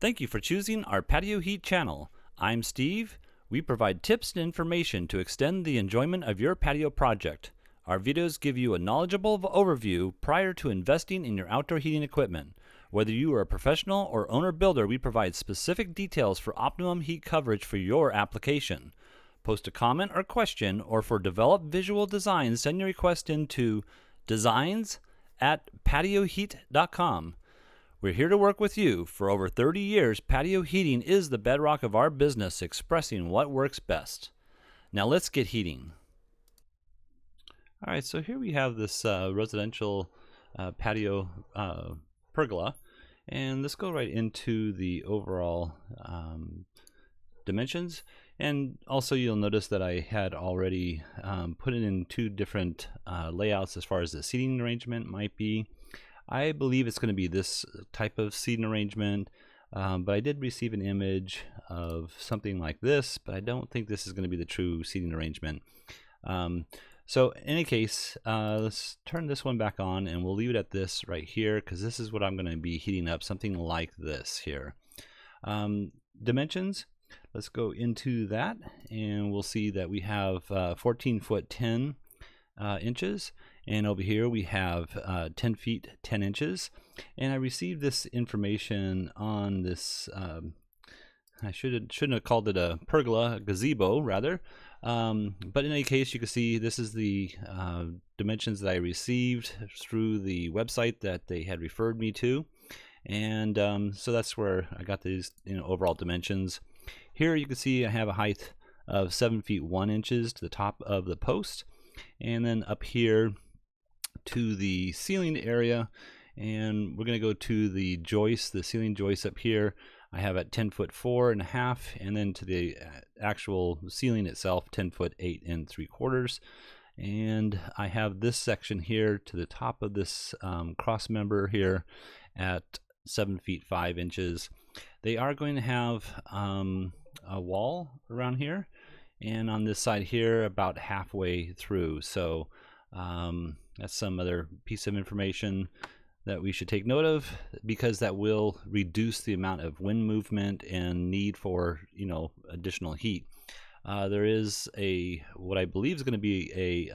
Thank you for choosing our Patio Heat channel. I'm Steve. We provide tips and information to extend the enjoyment of your patio project. Our videos give you a knowledgeable overview prior to investing in your outdoor heating equipment. Whether you are a professional or owner builder, we provide specific details for optimum heat coverage for your application. Post a comment or question, or for developed visual designs, send your request into designs@patioheat.com. We're here to work with you. For over 30 years, patio heating is the bedrock of our business, expressing what works best. Now let's get heating. All right, so here we have this residential patio pergola, and let's go right into the overall dimensions. And also you'll notice that I had already put it in two different layouts as far as the seating arrangement might be. I believe it's going to be this type of seating arrangement, but I did receive an image of something like this, but I don't think this is going to be the true seating arrangement. So in any case, let's turn this one back on, and we'll leave it at this right here, because this is what I'm going to be heating up, something like this here. Dimensions, let's go into that, and we'll see that we have 14 foot 10 inches. And over here we have 10 feet 10 inches. And I received this information on this, I shouldn't have called it a pergola, a gazebo rather. But in any case, you can see this is the dimensions that I received through the website that they had referred me to. And so that's where I got these overall dimensions. Here you can see I have a height of 7 feet 1 inches to the top of the post. And then up here to the ceiling area, and we're going to go to the joist, the ceiling joist up here. I have at 10 foot 4.5, and then to the actual ceiling itself 10 foot 8 3/4. And I have this section here to the top of this cross member here at 7 feet 5 inches. They are going to have a wall around here, and on this side here about halfway through. So that's some other piece of information that we should take note of, because that will reduce the amount of wind movement and need for additional heat. There is what I believe is going to be a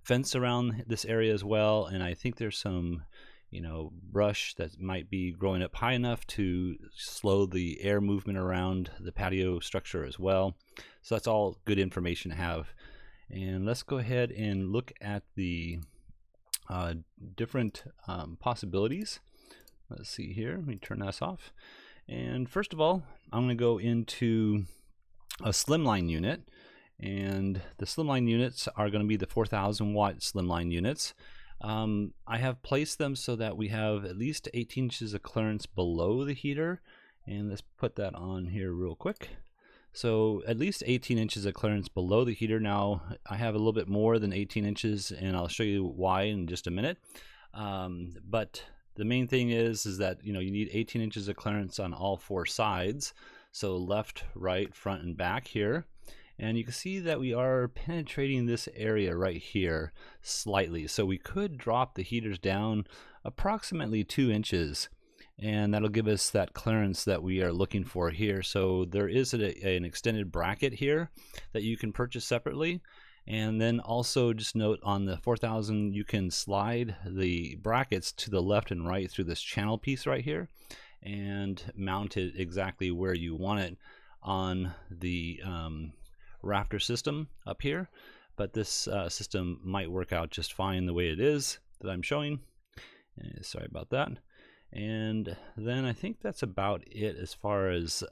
fence around this area as well, and I think there's some brush that might be growing up high enough to slow the air movement around the patio structure as well. So that's all good information to have. And let's go ahead and look at the different possibilities. Let's see here. Let me turn this off. And first of all, I'm going to go into a slimline unit. And the slimline units are going to be the 4,000 watt slimline units. I have placed them so that we have at least 18 inches of clearance below the heater. And let's put that on here real quick. So at least 18 inches of clearance below the heater. Now I have a little bit more than 18 inches, and I'll show you why in just a minute. But the main thing is that you need 18 inches of clearance on all four sides. So left, right, front, and back here. And you can see that we are penetrating this area right here slightly. So we could drop the heaters down approximately 2 inches. And that'll give us that clearance that we are looking for here. So there is an extended bracket here that you can purchase separately. And then also just note on the 4,000, you can slide the brackets to the left and right through this channel piece right here and mount it exactly where you want it on the rafter system up here. But this system might work out just fine the way it is that I'm showing. Sorry about that. And then I think that's about it as far as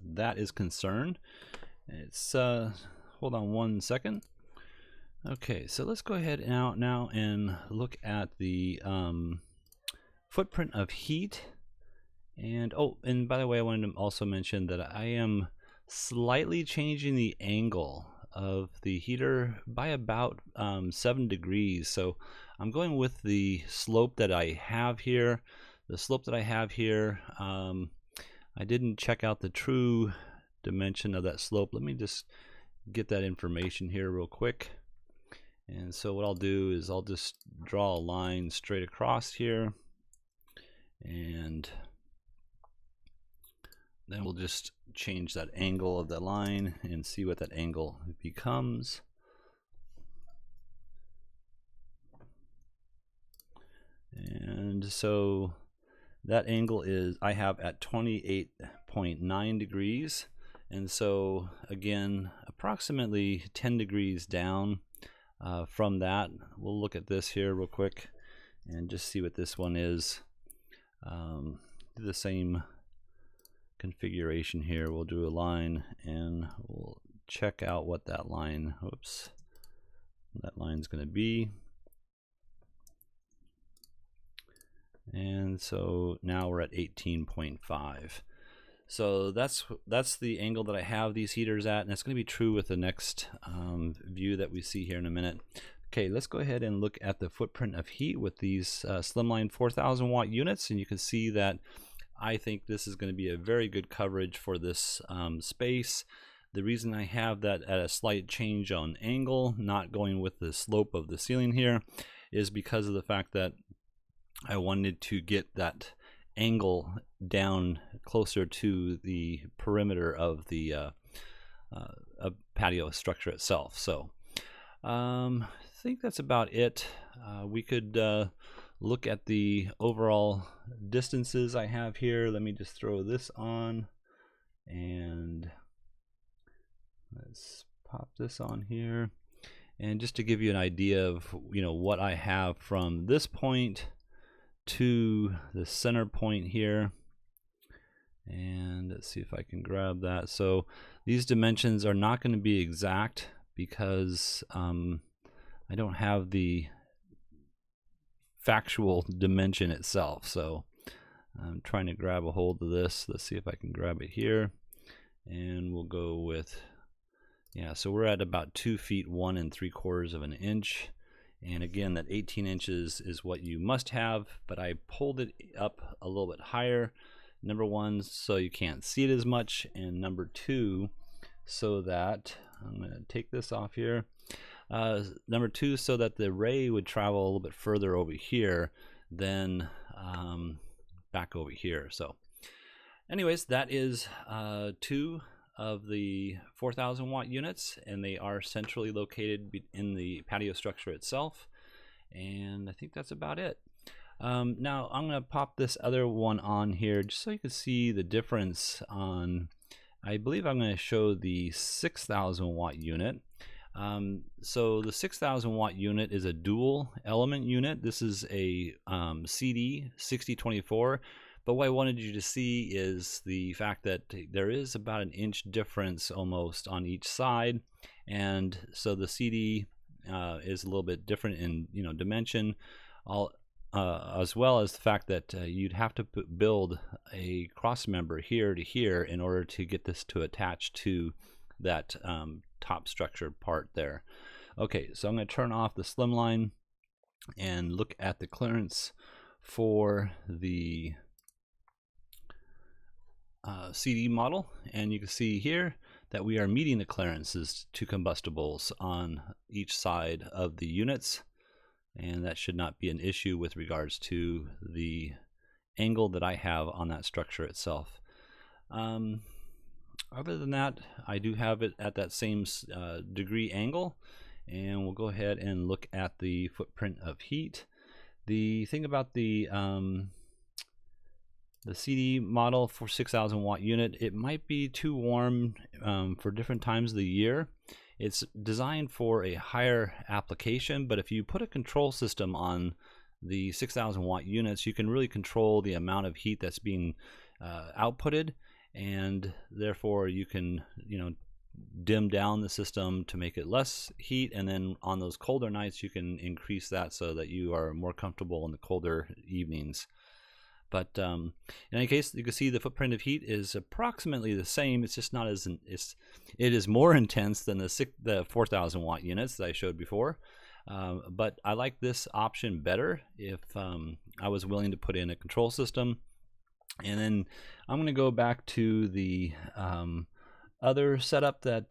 that is concerned. It's hold on one second. Okay, so let's go ahead now and look at the footprint of heat. And and by the way, I wanted to also mention that I am slightly changing the angle of the heater by about 7 degrees. So I'm going with the slope that I have here. The slope that I have here, I didn't check out the true dimension of that slope. Let me just get that information here real quick. And so what I'll do is I'll just draw a line straight across here. And Then we'll just change that angle of the line and see what that angle becomes. And so that angle is, I have at 28.9 degrees. And so again, approximately 10 degrees down from that. We'll look at this here real quick and just see what this one is. Do the same configuration here. We'll do a line and we'll check out what that line, that line's going to be. And so now we're at 18.5. So that's the angle that I have these heaters at, and it's going to be true with the next view that we see here in a minute. Okay, let's go ahead and look at the footprint of heat with these slimline 4,000 watt units, and you can see that I think this is going to be a very good coverage for this space. The reason I have that at a slight change on angle, not going with the slope of the ceiling here, is because of the fact that I wanted to get that angle down closer to the perimeter of the patio structure itself. So I think that's about it. We could look at the overall distances I have here. Let me just throw this on and let's pop this on here. And just to give you an idea of what I have from this point to the center point here, and let's see if I can grab that. So these dimensions are not going to be exact because I don't have the factual dimension itself. So I'm trying to grab a hold of this. Let's see if I can grab it here, and we'll go with, yeah, so we're at about 2 feet 1 3/4 of an inch. And again, that 18 inches is what you must have, but I pulled it up a little bit higher. Number one, so you can't see it as much, and number two, so that, I'm going to take this off here. Number two, so that the ray would travel a little bit further over here than back over here. So anyways, that is 2 of the 4,000 watt units, and they are centrally located in the patio structure itself. And I think that's about it. Now I'm going to pop this other one on here just so you can see the difference on, I believe I'm going to show the 6,000 watt unit. So the 6,000 watt unit is a dual element unit. This is a CD 6024. But what I wanted you to see is the fact that there is about an inch difference almost on each side, and so the CD is a little bit different in dimension, as well as the fact that you'd have to build a cross member here to here in order to get this to attach to that top structure part there. Okay, so I'm going to turn off the slimline and look at the clearance for the CD model, and you can see here that we are meeting the clearances to combustibles on each side of the units, and that should not be an issue with regards to the angle that I have on that structure itself. Other than that, I do have it at that same degree angle, and we'll go ahead and look at the footprint of heat. The thing about the CD model for 6,000 watt unit, it might be too warm for different times of the year. It's designed for a higher application, but if you put a control system on the 6,000 watt units, you can really control the amount of heat that's being outputted, and therefore you can dim down the system to make it less heat, and then on those colder nights you can increase that so that you are more comfortable in the colder evenings. But in any case, you can see the footprint of heat is approximately the same. It's just not as it is more intense than the 4,000 watt units that I showed before. But I like this option better if I was willing to put in a control system. And then I'm going to go back to the other setup that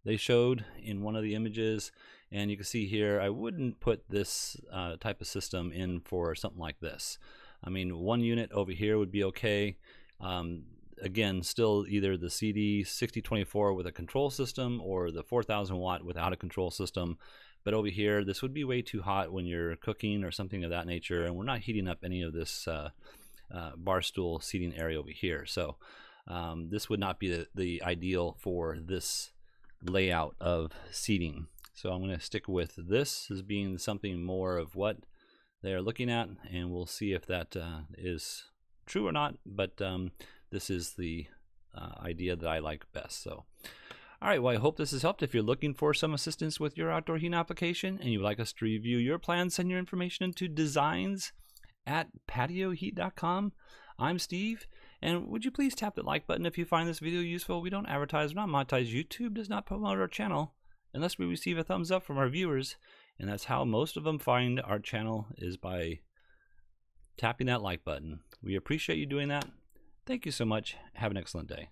they showed in one of the images, and you can see here I wouldn't put this type of system in for something like this. I mean, one unit over here would be okay. again, still either the CD 6024 with a control system or the 4000 watt without a control system. But over here, this would be way too hot when you're cooking or something of that nature, and we're not heating up any of this bar stool seating area over here. So this would not be the ideal for this layout of seating. So I'm going to stick with this as being something more of what they're looking at, and we'll see if that is true or not, but this is the idea that I like best. So all right, well, I hope this has helped. If you're looking for some assistance with your outdoor heating application and you would like us to review your plans, send your information into designs@patioheat.com. I'm Steve, and would you please tap the like button if you find this video useful? We don't advertise, we're not monetized. YouTube does not promote our channel unless we receive a thumbs up from our viewers, and that's how most of them find our channel, is by tapping that like button. We appreciate you doing that. Thank you so much. Have an excellent day.